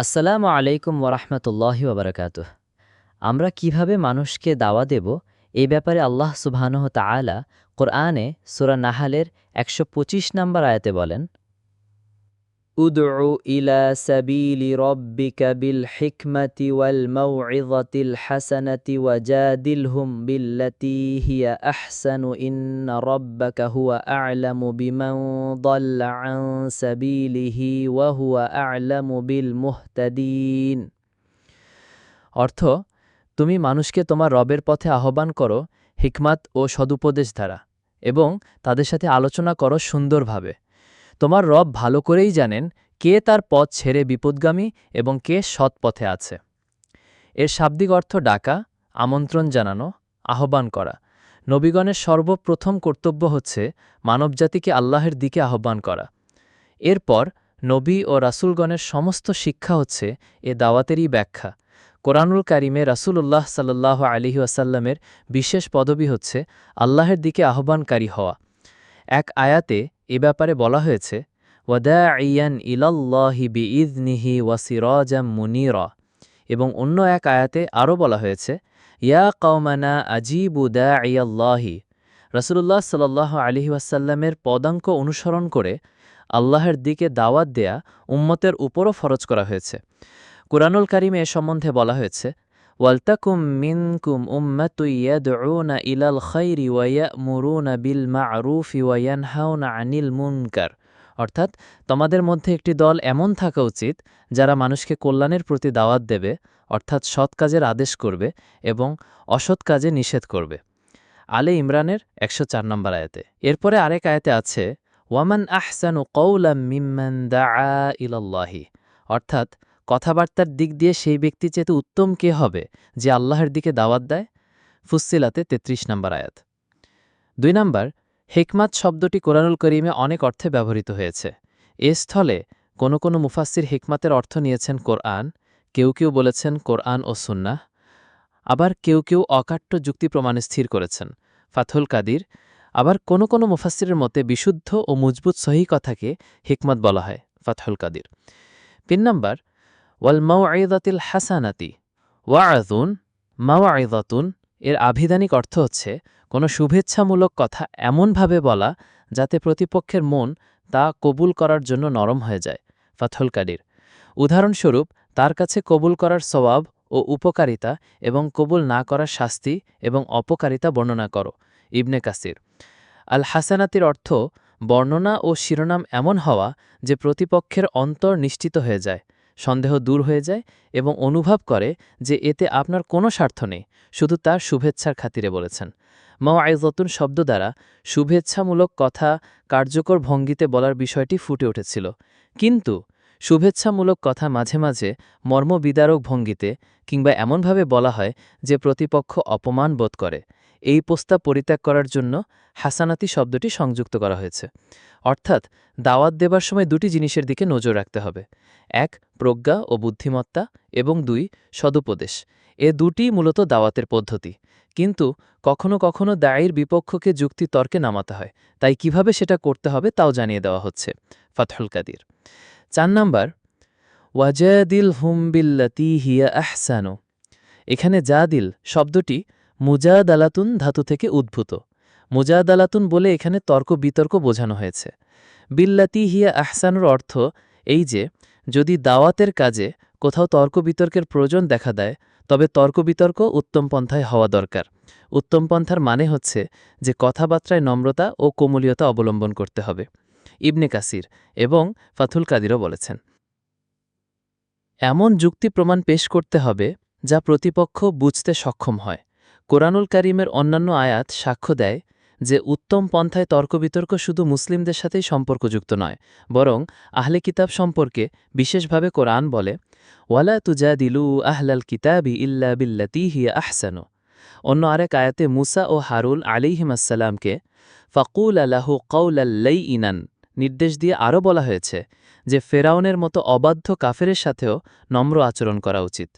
আসসালামু আলাইকুম ওরহমতুল্লাহি ওবরাকাতুহ। আমরা কিভাবে মানুষকে দাওয়া দেব এই ব্যাপারে আল্লাহ সুবহানাহু তাআলা কোরআনে সূরা নাহালের ১২৫ নম্বর আয়াতে বলেন, উদউ ইলা সাবিলি রব্বিকা বিল হিকমাতি ওয়াল মাউইযাতিল হাসানাতি ওয়াজাদিলহুম বিল্লাতী হিয়া আহসানু ইন্না রাব্বাকা হুয়া আ'লামু বিমান দাল্লা আন সাবিলিহি ওয়া হুয়া আ'লামু বিল মুহতাদিন। অর্থ, তুমি মানুষকে তোমার রবের পথে আহ্বান করো হিকমাত ও সদুপদেশ দ্বারা, এবং তাদের সাথে আলোচনা করো সুন্দরভাবে। তোমার রব ভালো করেই জানেন কে তার পথ ছেড়ে বিপদগামী এবং কে সৎ পথে আছে। এর শাব্দিক অর্থ ডাকা, আমন্ত্রণ জানানো, আহ্বান করা। নবীগণের সর্বপ্রথম কর্তব্য হচ্ছে মানবজাতিকে আল্লাহের দিকে আহ্বান করা। এরপর নবী ও রাসূলগণের সমস্ত শিক্ষা হচ্ছে এ দাওয়াতেরই ব্যাখ্যা। কোরআনুল কারিমে রাসূলুল্লাহ সাল্লাল্লাহু আলাইহি ওয়াসাল্লামের বিশেষ পদবি হচ্ছে আল্লাহের দিকে আহ্বানকারী হওয়া। এক আয়াতে এ ব্যাপারে বলা হয়েছে, ওয়াদাঈয়ান ইলাল্লাহি বিইযনিহি ওয়া সিরাজাম মুনীরা, এবং অন্য এক আয়াতে আরও বলা হয়েছে, ইয়া কওমানা আজিবু দাঈয়াল্লাহি। রাসূলুল্লাহ সাল্লাল্লাহু আলাইহি ওয়াসাল্লামের পদাঙ্ক অনুসরণ করে আল্লাহের দিকে দাওয়াত দেয়া উম্মতের উপরও ফরজ করা হয়েছে। কুরআনুল কারিমে এ সম্বন্ধে বলা হয়েছে, ওয়ালতাকুম মিনকুম উম্মাতুন ইয়াদউনা ইলাল খাইরি ওয়া ইয়া'মুরুনা বিল মা'রুফি ওয়া ইয়ানহাউনা আনিল মুনকার। অর্থাৎ, তোমাদের মধ্যে একটি দল এমন থাকা উচিত যারা মানুষকে কল্যাণের প্রতি দাওয়াত দেবে, অর্থাৎ সৎ কাজের আদেশ করবে এবং অসৎ কাজে নিষেধ করবে। আলে ইমরানের ১০৪ নম্বর আয়াতে। এরপরে আরেক আয়াতে আছে, ওয়ামান আহসানু কওলাম মিম্মান দাআ ইলাল্লাহি। অর্থাৎ, কথাবার্তার দিক দিয়ে সেই ব্যক্তি চেয়ে উত্তম কে হবে যে আল্লাহর দিকে দাওয়াত দেয়। ফুসসিলাতে ৩৩ নম্বর আয়াত। ২ নম্বর, হিকমাত শব্দটি কোরআনুল করিমে অনেক অর্থে ব্যবহৃত হয়েছে। এ স্থলে কোনো কোনো মুফাসসির হিকমাতের অর্থ নিয়েছেন কোরআন, কেউ কেউ বলেছেন কোরআন ও সুন্নাহ, আবার কেউ কেউ অকাট্য যুক্তি প্রমাণে স্থির করেছেন ফাথুল কাদির। আবার কোনো কোনো মুফাসসিরের মতে বিশুদ্ধ ও মজবুত সহি কথাকে হিকমত বলা হয় ফাথুল কাদির। ৩ নম্বর, ওয়াল মাউইযাতিল হাসানাতি ওয়া'যুন মাউইযাতুন এর আভিধানিক অর্থ হচ্ছে কোনো শুভেচ্ছামূলক কথা এমনভাবে বলা যাতে প্রতিপক্ষের মন তা কবুল করার জন্য নরম হয়ে যায়। ফাথুল কাদির। উদাহরণস্বরূপ, তার কাছে কবুল করার সওয়াব ও উপকারিতা এবং কবুল না করার শাস্তি এবং অপকারিতা বর্ণনা করো। ইবনে কাসির। আল হাসানাতির অর্থ বর্ণনা ও শিরোনাম এমন হওয়া যে প্রতিপক্ষের অন্তর নিশ্চিত হয়ে যায়, সন্দেহ দূর হয়ে যায় এবং অনুভব করে যে এতে আপনার কোনো স্বার্থ নেই, শুধু তার শুভেচ্ছার খাতিরে বলেছেন। মাউইযাতুন শব্দ দ্বারা শুভেচ্ছামূলক কথা কার্যকর ভঙ্গিতে বলার বিষয়টি ফুটে উঠেছিল, কিন্তু শুভেচ্ছামূলক কথা মাঝে মাঝে মর্মবিদারক ভঙ্গিতে কিংবা এমনভাবে বলা হয় যে প্রতিপক্ষ অপমান বোধ করে। এই প্রস্তাব পরিত্যাগ করার জন্য হাসানাতি শব্দটি সংযুক্ত করা হয়েছে। অর্থাৎ, দাওয়াত দেবার সময় দুটি জিনিসের দিকে নজর রাখতে হবে: ১ প্রজ্ঞা ও বুদ্ধিমত্তা, এবং ২ সদুপদেশ। এ দুটিই মূলত দাওয়াতের পদ্ধতি, কিন্তু কখনো কখনো দায়ীর বিপক্ষকে যুক্তি তর্কে নামাতে হয়, তাই কিভাবে সেটা করতে হবে তাও জানিয়ে দেওয়া হচ্ছে। ফাথুল কাদির। ৪ নম্বর, ওয়াজাদিলহুম বিল্লাতী হিয়া আহসানু। এখানে জাদিল শব্দটি মুজাদালাতুন ধাতু থেকে উদ্ভূত। মুজাদালাতুন বলে এখানে তর্ক বিতর্ক বোঝানো হয়েছে। বিল্লাতী হিয়া আহসানুর অর্থ এই যে, যদি দাওয়াতের কাজে কোথাও তর্ক বিতর্কের প্রয়োজন দেখা দেয়, তবে তর্ক বিতর্ক উত্তম পন্থায় হওয়া দরকার। উত্তম পন্থার মানে হচ্ছে যে কথাবার্তায় নম্রতা ও কোমলীয়তা অবলম্বন করতে হবে। ইবনে কাসির এবং ফাথুল কাদিরও বলেছেন, এমন যুক্তি প্রমাণ পেশ করতে হবে যা প্রতিপক্ষ বুঝতে সক্ষম হয়। কোরআনুল কারিমের অন্যান্য আয়াত সাক্ষ্য দেয় যে উত্তম পন্থায় তর্কবিতর্ক শুধু মুসলিমদের সাথেই সম্পর্কযুক্ত নয়, বরং আহলে কিতাব সম্পর্কে বিশেষভাবে কোরআন বলে, ওয়ালা তুজাদিলু আহলাল কিতাবি ইল্লা বিল্লাতী হিয়া আহসানু। অন্য আরেক আয়াতে মুসা ও হারুন আলাইহিমাসসালামকে ফাকুল লাহু কওলাল লাইয়িনান নির্দেশ দিয়ে আরও বলা হয়েছে যে ফেরাউনের মতো অবাধ্য কাফেরের সাথেও নম্র আচরণ করা উচিত।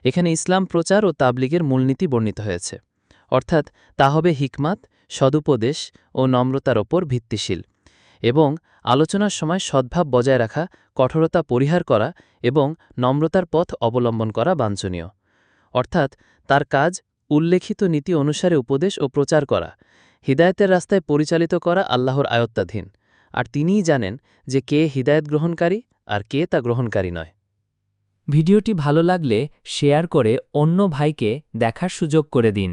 এখানে ইসলাম প্রচার ও তাবলিগের মূলনীতি বর্ণিত হয়েছে, অর্থাৎ তা হবে হিকমাত, সদুপদেশ ও নম্রতার ওপর ভিত্তিশীল, এবং আলোচনার সময় সদ্ভাব বজায় রাখা কঠোরতা পরিহার করা এবং নম্রতার পথ অবলম্বন করা বাঞ্ছনীয়। অর্থাৎ তার কাজ উল্লেখিত নীতি অনুসারে উপদেশ ও প্রচার করা, হিদায়েতের রাস্তায় পরিচালিত করা আল্লাহর আয়ত্তাধীন, আর তিনিই জানেন যে কে হিদায়েত গ্রহণকারী আর কে তা গ্রহণকারী নয়। ভিডিওটি ভালো লাগলে শেয়ার করে অন্য ভাইকে দেখার সুযোগ করে দিন।